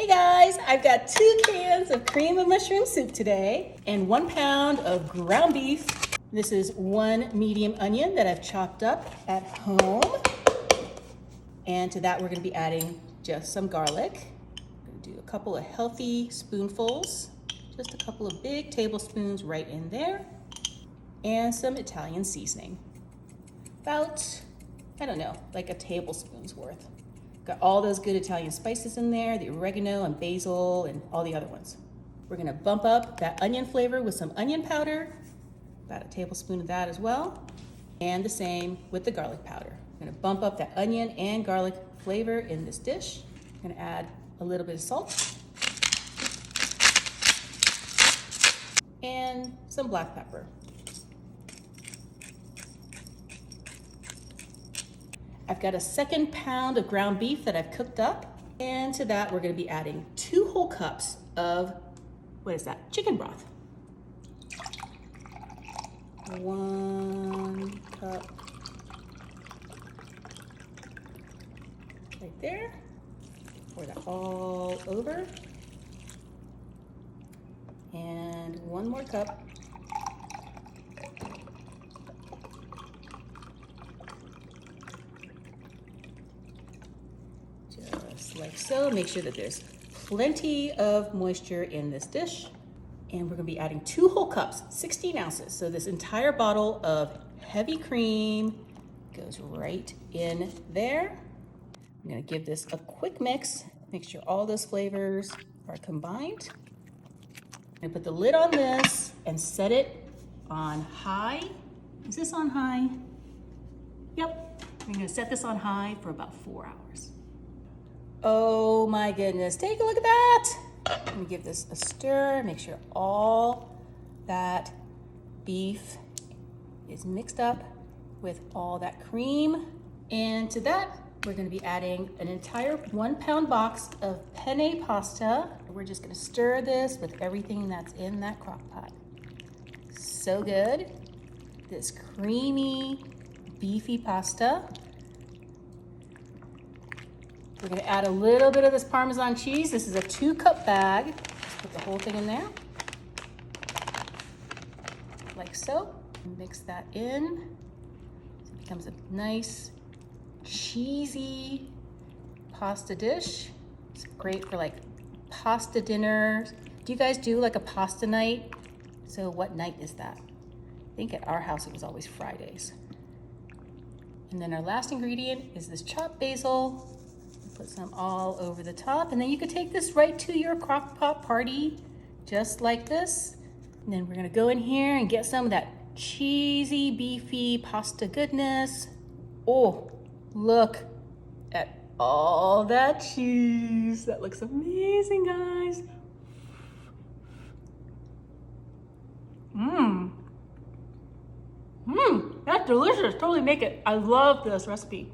Hey guys, I've got 2 cans of cream of mushroom soup today and 1 pound of ground beef. This is 1 medium onion that I've chopped up at home. And to that we're gonna be adding just some garlic. I'm gonna do a couple of healthy spoonfuls, just a couple of big tablespoons right in there, and some Italian seasoning. About, I don't know, like a tablespoon's worth. Got all those good Italian spices in there, the oregano and basil and all the other ones. We're gonna bump up that onion flavor with some onion powder, about a tablespoon of that as well, and the same with the garlic powder. I'm gonna bump up that onion and garlic flavor in this dish. I'm gonna add a little bit of salt and some black pepper. I've got a 2nd pound of ground beef that I've cooked up, and to that we're gonna be adding 2 whole cups of, what is that, chicken broth. 1 cup right there. Pour that all over. And 1 more cup. Just like so. Make sure that there's plenty of moisture in this dish. And we're gonna be adding 2 whole cups, 16 ounces. So this entire bottle of heavy cream goes right in there. I'm gonna give this a quick mix, make sure all those flavors are combined. I'm gonna put the lid on this and set it on high. Is this on high? Yep, I'm gonna set this on high for about 4 hours. Oh my goodness, take a look at that. I'm gonna give this a stir, make sure all that beef is mixed up with all that cream. And to that, we're gonna be adding an entire 1 pound box of penne pasta. We're just gonna stir this with everything that's in that crock pot. So good. This creamy, beefy pasta. We're gonna add a little bit of this Parmesan cheese. This is a 2-cup bag. Just put the whole thing in there, like so. Mix that in. So it becomes a nice, cheesy pasta dish. It's great for like pasta dinner. Do you guys do like a pasta night? So what night is that? I think at our house it was always Fridays. And then our last ingredient is this chopped basil. Put some all over the top, and then you could take this right to your crock pot party, just like this. And then we're gonna go in here and get some of that cheesy, beefy pasta goodness. Oh, look at all that cheese. That looks amazing, guys. That's delicious. Totally make it. I love this recipe.